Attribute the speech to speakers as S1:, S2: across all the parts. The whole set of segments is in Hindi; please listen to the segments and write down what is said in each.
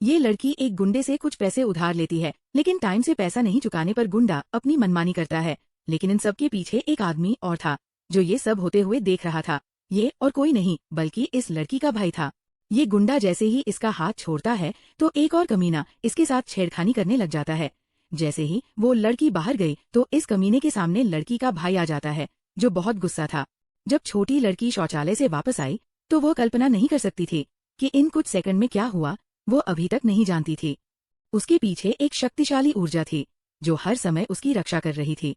S1: ये लड़की एक गुंडे से कुछ पैसे उधार लेती है, लेकिन टाइम से पैसा नहीं चुकाने पर गुंडा अपनी मनमानी करता है। लेकिन इन सब के पीछे एक आदमी और था जो ये सब होते हुए देख रहा था। ये और कोई नहीं बल्कि इस लड़की का भाई था। ये गुंडा जैसे ही इसका हाथ छोड़ता है तो एक और कमीना इसके साथ छेड़खानी करने लग जाता है। जैसे ही वो लड़की बाहर गई तो इस कमीने के सामने लड़की का भाई आ जाता है, जो बहुत गुस्सा था। जब छोटी लड़की शौचालय से वापस आई तो वो कल्पना नहीं कर सकती थी कि इन कुछ सेकंड में क्या हुआ। वो अभी तक नहीं जानती थी। उसके पीछे एक शक्तिशाली ऊर्जा थी जो हर समय उसकी रक्षा कर रही थी,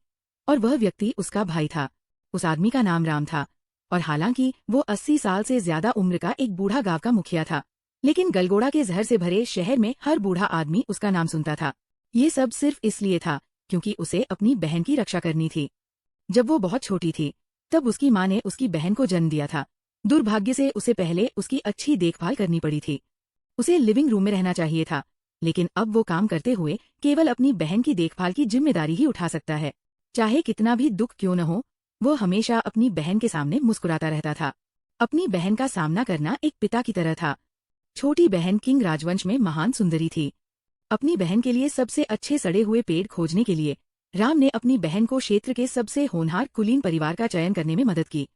S1: और वह व्यक्ति उसका भाई था। उस आदमी का नाम राम था, और हालांकि वो 80 साल से ज्यादा उम्र का एक बूढ़ा गांव का मुखिया था, लेकिन गलगोड़ा के जहर से भरे शहर में हर बूढ़ा आदमी उसका नाम सुनता था। ये सब सिर्फ इसलिए था क्योंकि उसे अपनी बहन की रक्षा करनी थी। जब वो बहुत छोटी थी तब उसकी माँ ने उसकी बहन को जन्म दिया था। दुर्भाग्य से उसे पहले उसकी अच्छी देखभाल करनी पड़ी थी। उसे लिविंग रूम में रहना चाहिए था, लेकिन अब वो काम करते हुए केवल अपनी बहन की देखभाल की जिम्मेदारी ही उठा सकता है। चाहे कितना भी दुख क्यों न हो, वो हमेशा अपनी बहन के सामने मुस्कुराता रहता था। अपनी बहन का सामना करना एक पिता की तरह था। छोटी बहन किंग राजवंश में महान सुंदरी थी। अपनी बहन के लिए सबसे अच्छे सड़े हुए पेड़ खोजने के लिए राम ने अपनी बहन को क्षेत्र के सबसे होनहार कुलीन परिवार का चयन करने में मदद की।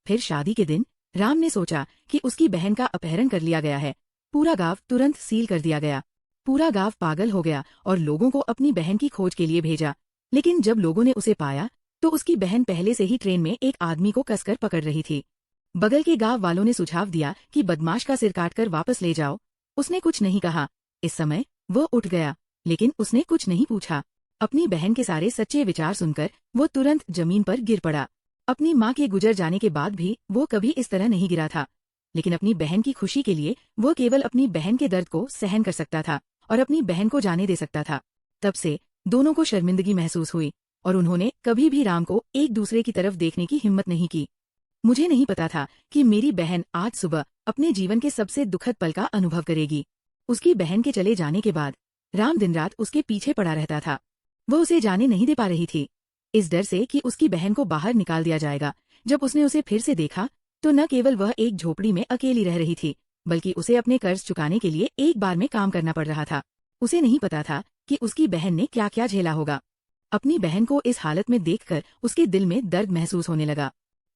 S1: फिर शादी के दिन राम ने सोचा कि उसकी बहन का अपहरण कर लिया गया है। पूरा गांव तुरंत सील कर दिया गया। पूरा गांव पागल हो गया और लोगों को अपनी बहन की खोज के लिए भेजा। लेकिन जब लोगों ने उसे पाया तो उसकी बहन पहले से ही ट्रेन में एक आदमी को कसकर पकड़ रही थी। बगल के गांव वालों ने सुझाव दिया कि बदमाश का सिर काटकर वापस ले जाओ। उसने कुछ नहीं कहा। इस समय वो उठ गया, लेकिन उसने कुछ नहीं पूछा। अपनी बहन के सारे सच्चे विचार सुनकर वो तुरंत जमीन पर गिर पड़ा। अपनी माँ के गुजर जाने के बाद भी वो कभी इस तरह नहीं गिरा था, लेकिन अपनी बहन की खुशी के लिए वो केवल अपनी बहन के दर्द को सहन कर सकता था और अपनी बहन को जाने दे सकता था। तब से दोनों को शर्मिंदगी महसूस हुई और उन्होंने कभी भी राम को एक दूसरे की तरफ देखने की हिम्मत नहीं की। मुझे नहीं पता था कि मेरी बहन आज सुबह अपने जीवन के सबसे दुखद पल का अनुभव करेगी। उसकी बहन के चले जाने के बाद राम दिन रात उसके पीछे पड़ा रहता था। वो उसे जाने नहीं दे पा रही थी, इस डर से कि उसकी बहन को बाहर निकाल दिया जाएगा। जब उसने उसे फिर से देखा तो न केवल वह एक झोपड़ी में अकेली रह रही थी, बल्कि उसे अपने कर्ज चुकाने के लिए एक बार में काम करना पड़ रहा था। उसे नहीं पता था कि उसकी बहन ने क्या क्या झेला होगा। अपनी बहन को इस हालत में देखकर उसके दिल में दर्द महसूस होने लगा।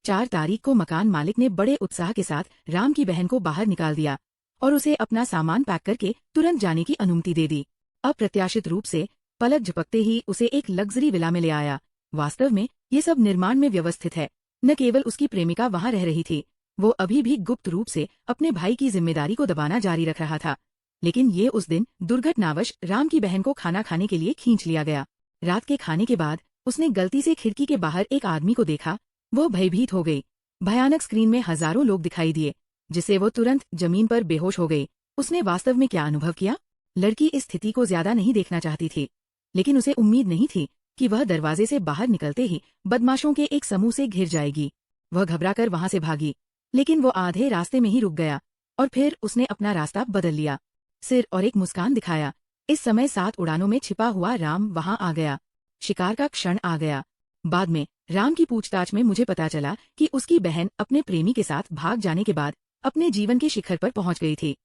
S1: 4 तारीख को मकान मालिक ने बड़े उत्साह के साथ राम की बहन को बाहर निकाल दिया और उसे अपना सामान पैक करके तुरंत जाने की अनुमति दे दी। अप्रत्याशित रूप से पलक झपकते ही उसे एक लग्जरी विला में ले आया। वास्तव में ये सब निर्माण में व्यवस्थित है। न केवल उसकी प्रेमिका वहां रह रही थी, वो अभी भी गुप्त रूप से अपने भाई की जिम्मेदारी को दबाना जारी रख रहा था। लेकिन ये उस दिन दुर्घटनावश राम की बहन को खाना खाने के लिए खींच लिया गया। रात के खाने के बाद उसने गलती से खिड़की के बाहर एक आदमी को देखा। वो भयभीत हो गई। भयानक स्क्रीन में हजारों लोग दिखाई दिए, जिससे वो तुरंत जमीन पर बेहोश हो गई। उसने वास्तव में क्या अनुभव किया? लड़की इस स्थिति को ज्यादा नहीं देखना चाहती थी, लेकिन उसे उम्मीद नहीं थी कि वह दरवाजे से बाहर निकलते ही बदमाशों के एक समूह से घिर जाएगी। वह घबराकर वहां से भागी, लेकिन वो आधे रास्ते में ही रुक गया और फिर उसने अपना रास्ता बदल लिया। सिर और एक मुस्कान दिखाया। इस समय 7 उड़ानों में छिपा हुआ राम वहां आ गया। शिकार का क्षण आ गया। बाद में राम की पूछताछ में मुझे पता चला कि उसकी बहन अपने प्रेमी के साथ भाग जाने के बाद अपने जीवन के शिखर पर पहुंच गई थी।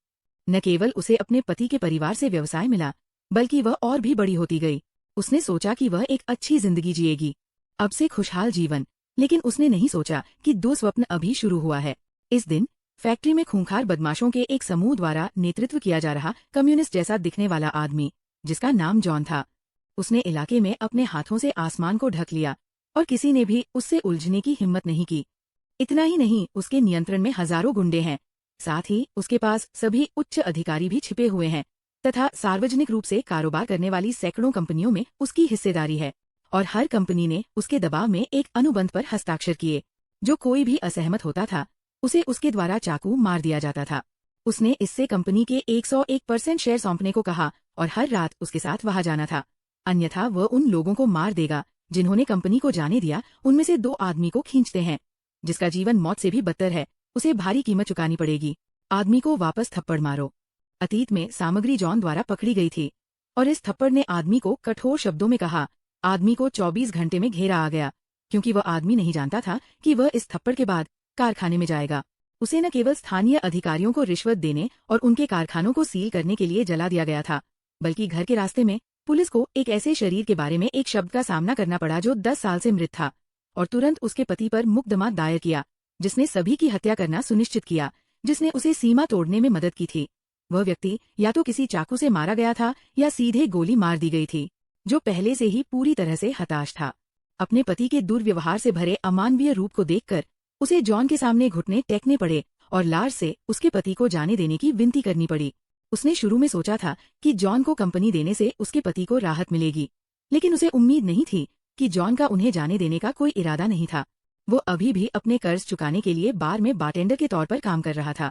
S1: न केवल उसे अपने पति के परिवार से व्यवसाय मिला, बल्कि वह और भी बड़ी होती गई। उसने सोचा कि वह एक अच्छी जिंदगी जिएगी, अब से खुशहाल जीवन। लेकिन उसने नहीं सोचा कि दुस्वप्न अभी शुरू हुआ है। इस दिन फैक्ट्री में खूंखार बदमाशों के एक समूह द्वारा नेतृत्व किया जा रहा कम्युनिस्ट जैसा दिखने वाला आदमी, जिसका नाम जॉन था, उसने इलाके में अपने हाथों से आसमान को ढक लिया और किसी ने भी उससे उलझने की हिम्मत नहीं की। इतना ही नहीं, उसके नियंत्रण में हजारों गुंडे हैं। साथ ही उसके पास सभी उच्च अधिकारी भी छिपे हुए हैं तथा सार्वजनिक रूप से कारोबार करने वाली सैकड़ों कंपनियों में उसकी हिस्सेदारी है। और हर कंपनी ने उसके दबाव में एक अनुबंध पर हस्ताक्षर किए। जो कोई भी असहमत होता था उसे उसके द्वारा चाकू मार दिया जाता था। उसने इससे कंपनी के 101% शेयर सौंपने को कहा और हर रात उसके साथ वहां जाना था। अन्यथा वह उन लोगों को मार देगा जिन्होंने कंपनी को जाने दिया। उनमें से 2 आदमी को खींचते हैं, जिसका जीवन मौत से भी बदतर है। उसे भारी कीमत चुकानी पड़ेगी। आदमी को वापस थप्पड़ मारो। अतीत में सामग्री जॉन द्वारा पकड़ी गई थी और इस थप्पड़ ने आदमी को कठोर शब्दों में कहा। आदमी को 24 घंटे में घेरा आ गया, क्योंकि वह आदमी नहीं जानता था कि वह इस थप्पड़ के बाद कारखाने में जाएगा। उसे न केवल स्थानीय अधिकारियों को रिश्वत देने और उनके कारखानों को सील करने के लिए जला दिया गया था, बल्कि घर के रास्ते में पुलिस को एक ऐसे शरीर के बारे में एक शब्द का सामना करना पड़ा जो 10 साल से मृत था, और तुरंत उसके पति पर मुकदमा दायर किया, जिसने सभी की हत्या करना सुनिश्चित किया, जिसने उसे सीमा तोड़ने में मदद की थी। वह व्यक्ति या तो किसी चाकू से मारा गया था या सीधे गोली मार दी गई थी, जो पहले से ही पूरी तरह से हताश था। अपने पति के दुर्व्यवहार से भरे अमानवीय रूप को देखकर उसे जॉन के सामने घुटने टेकने पड़े और लार्स से उसके पति को जाने देने की विनती करनी पड़ी। उसने शुरू में सोचा था कि जॉन को कंपनी देने से उसके पति को राहत मिलेगी, लेकिन उसे उम्मीद नहीं थी कि जॉन का उन्हें जाने देने का कोई इरादा नहीं था। वो अभी भी अपने कर्ज चुकाने के लिए बार में बारटेंडर के तौर पर काम कर रहा था,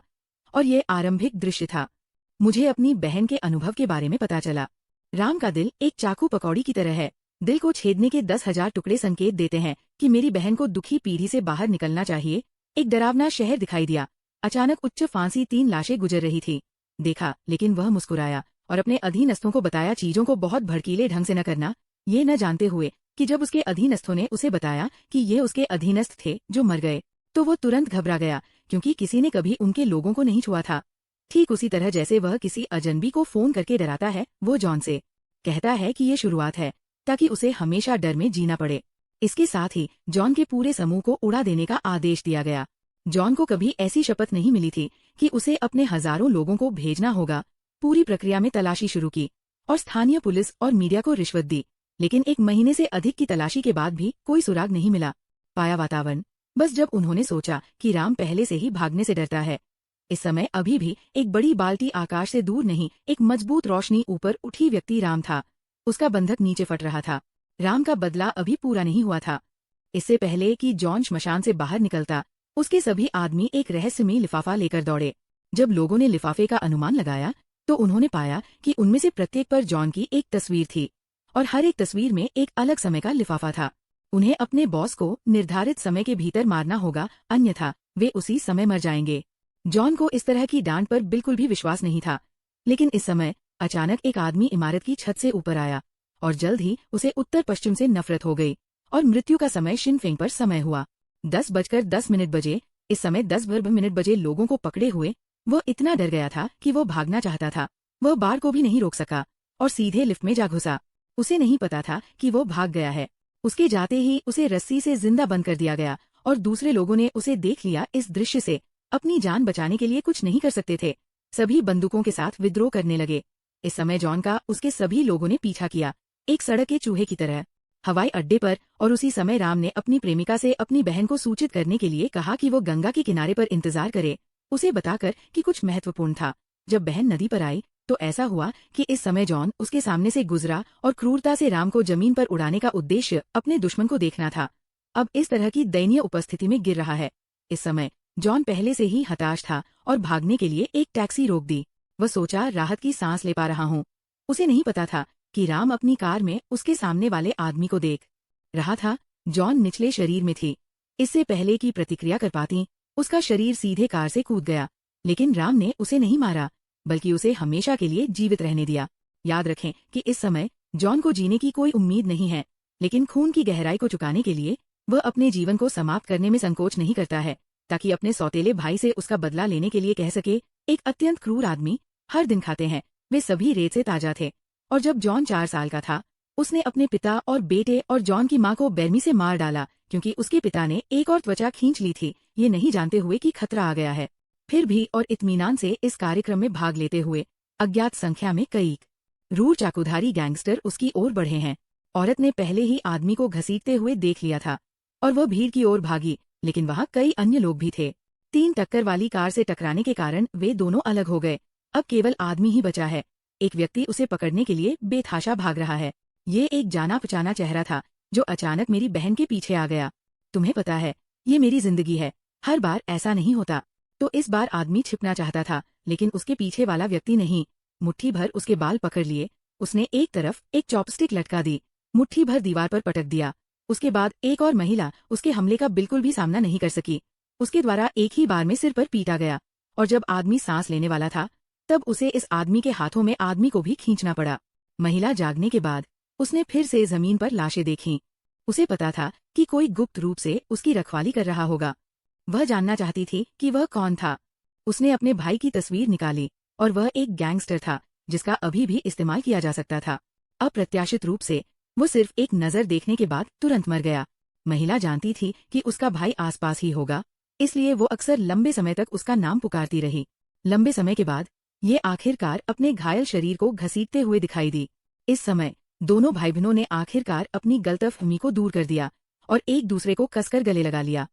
S1: और ये आरंभिक दृश्य था। मुझे अपनी बहन के अनुभव के बारे में पता चला। राम का दिल एक चाकू पकौड़ी की तरह है। दिल को छेदने के 10,000 टुकड़े संकेत देते हैं कि मेरी बहन को दुखी पीढ़ी से बाहर निकलना चाहिए। एक डरावना शहर दिखाई दिया। अचानक उच्च फांसी 3 लाशें गुजर रही थी। देखा, लेकिन वह मुस्कुराया और अपने अधीनस्थों को बताया चीजों को बहुत भड़कीले ढंग से न करना, ये न जानते हुए कि जब उसके अधीनस्थों ने उसे बताया कि ये उसके अधीनस्थ थे जो मर गए, तो वो तुरंत घबरा गया, क्योंकि किसी ने कभी उनके लोगों को नहीं छुआ था। ठीक उसी तरह जैसे वह किसी अजनबी को फोन करके डराता है, वो जॉन से कहता है कि ये शुरुआत है, ताकि उसे हमेशा डर में जीना पड़े। इसके साथ ही जॉन के पूरे समूह को उड़ा देने का आदेश दिया गया। जॉन को कभी ऐसी शपथ नहीं मिली थी कि उसे अपने हजारों लोगों को भेजना होगा। पूरी प्रक्रिया में तलाशी शुरू की और स्थानीय पुलिस और मीडिया को रिश्वत दी, लेकिन 1 महीने से अधिक की तलाशी के बाद भी कोई सुराग नहीं मिला। पाया वातावरण। बस जब उन्होंने सोचा कि राम पहले से ही भागने से डरता है। इस समय अभी भी एक बड़ी बाल्टी आकाश से दूर नहीं, एक मजबूत रोशनी ऊपर उठी व्यक्ति राम था। उसका बंधक नीचे फट रहा था। राम का बदला अभी पूरा नहीं हुआ था। इससे पहले कि जॉन श्मशान से बाहर निकलता, उसके सभी आदमी एक रहस्यमयी लिफाफा लेकर दौड़े। जब लोगों ने लिफाफे का अनुमान लगाया, तो उन्होंने पाया कि उनमें से प्रत्येक पर जॉन की एक तस्वीर थी, और हर एक तस्वीर में एक अलग समय का लिफाफा था। उन्हें अपने बॉस को निर्धारित समय के भीतर मारना होगा, अन्यथा वे उसी समय मर जाएंगे। जॉन को इस तरह की डांट पर बिल्कुल भी विश्वास नहीं था, लेकिन इस समय अचानक एक आदमी इमारत की छत से ऊपर आया, और जल्द ही उसे उत्तर पश्चिम से नफरत हो गई, और मृत्यु का समय शिनफेंग पर समय हुआ। 10:10 बजे। इस समय 10 बजे लोगों को पकड़े हुए वह इतना डर गया था कि वो भागना चाहता था। वह बार को भी नहीं रोक सका और सीधे लिफ्ट में जा घुसा। उसे नहीं पता था कि वो भाग गया है। उसके जाते ही उसे रस्सी से जिंदा बंद कर दिया गया, और दूसरे लोगों ने उसे देख लिया। इस दृश्य से अपनी जान बचाने के लिए कुछ नहीं कर सकते थे। सभी बंदूकों के साथ विद्रोह करने लगे। इस समय जॉन का उसके सभी लोगों ने पीछा किया, एक सड़क के चूहे की तरह, हवाई अड्डे पर। और उसी समय राम ने अपनी प्रेमिका से अपनी बहन को सूचित करने के लिए कहा कि वो गंगा के किनारे पर इंतजार करे, उसे बताकर कि कुछ महत्वपूर्ण था। जब बहन नदी पर आई, तो ऐसा हुआ कि इस समय जॉन उसके सामने से गुजरा, और क्रूरता से राम को जमीन पर उड़ाने का उद्देश्य अपने दुश्मन को देखना था। अब इस तरह की दयनीय उपस्थिति में गिर रहा है। इस समय जॉन पहले से ही हताश था और भागने के लिए एक टैक्सी रोक दी। वह सोचा, राहत की सांस ले पा रहा हूँ। उसे नहीं पता था कि राम अपनी कार में उसके सामने वाले आदमी को देख रहा था। जॉन निचले शरीर में थी। इससे पहले की प्रतिक्रिया कर पाती, उसका शरीर सीधे कार से कूद गया, लेकिन राम ने उसे नहीं मारा, बल्कि उसे हमेशा के लिए जीवित रहने दिया। याद रखें कि इस समय जॉन को जीने की कोई उम्मीद नहीं है, लेकिन खून की गहराई को चुकाने के लिए वह अपने जीवन को समाप्त करने में संकोच नहीं करता है, ताकि अपने सौतेले भाई से उसका बदला लेने के लिए कह सके, एक अत्यंत क्रूर आदमी हर दिन खाते हैं, वे सभी रेत से ताजा थे। और जब जॉन 4 साल का था, उसने अपने पिता और बेटे और जॉन की मां को बेरमी से मार डाला, क्योंकि उसके पिता ने एक और त्वचा खींच ली थी, ये नहीं जानते हुए कि खतरा आ गया है। फिर भी और इत्मीनान से इस कार्यक्रम में भाग लेते हुए अज्ञात संख्या में कई रूर चाकूधारी गैंगस्टर उसकी ओर बढ़े हैं। औरत ने पहले ही आदमी को घसीटते हुए देख लिया था, और वह भीड़ की ओर भागी, लेकिन वहाँ कई अन्य लोग भी थे। 3 टक्कर वाली कार से टकराने के कारण वे दोनों अलग हो गए। अब केवल आदमी ही बचा है। एक व्यक्ति उसे पकड़ने के लिए बेतहाशा भाग रहा है। ये एक जाना पहचाना चेहरा था, जो अचानक मेरी बहन के पीछे आ गया। तुम्हें पता है, ये मेरी जिंदगी है, हर बार ऐसा नहीं होता। तो इस बार आदमी छिपना चाहता था, लेकिन उसके पीछे वाला व्यक्ति नहीं। मुट्ठी भर उसके बाल पकड़ लिए, उसने एक तरफ एक चॉपस्टिक लटका दी, मुट्ठी भर दीवार पर पटक दिया। उसके बाद एक और महिला उसके हमले का बिल्कुल भी सामना नहीं कर सकी। उसके द्वारा एक ही बार में सिर पर पीटा गया, और जब आदमी सांस लेने वाला था, तब उसे इस आदमी के हाथों में आदमी को भी खींचना पड़ा। महिला जागने के बाद उसने फिर से जमीन पर लाशें देखीं। उसे पता था कि कोई गुप्त रूप से उसकी रखवाली कर रहा होगा। वह जानना चाहती थी कि वह कौन था। उसने अपने भाई की तस्वीर निकाली और वह एक गैंगस्टर था जिसका अभी भी इस्तेमाल किया जा सकता था। अप्रत्याशित रूप से वो सिर्फ एक नजर देखने के बाद तुरंत मर गया। महिला जानती थी कि उसका भाई आसपास ही होगा, इसलिए वो अक्सर लंबे समय तक उसका नाम पुकारती रही। लंबे समय के बाद ये आखिरकार अपने घायल शरीर को घसीटते हुए दिखाई दी। इस समय दोनों भाई बहनों ने आखिरकार अपनी गलतफहमी को दूर कर दिया और एक दूसरे को कसकर गले लगा लिया।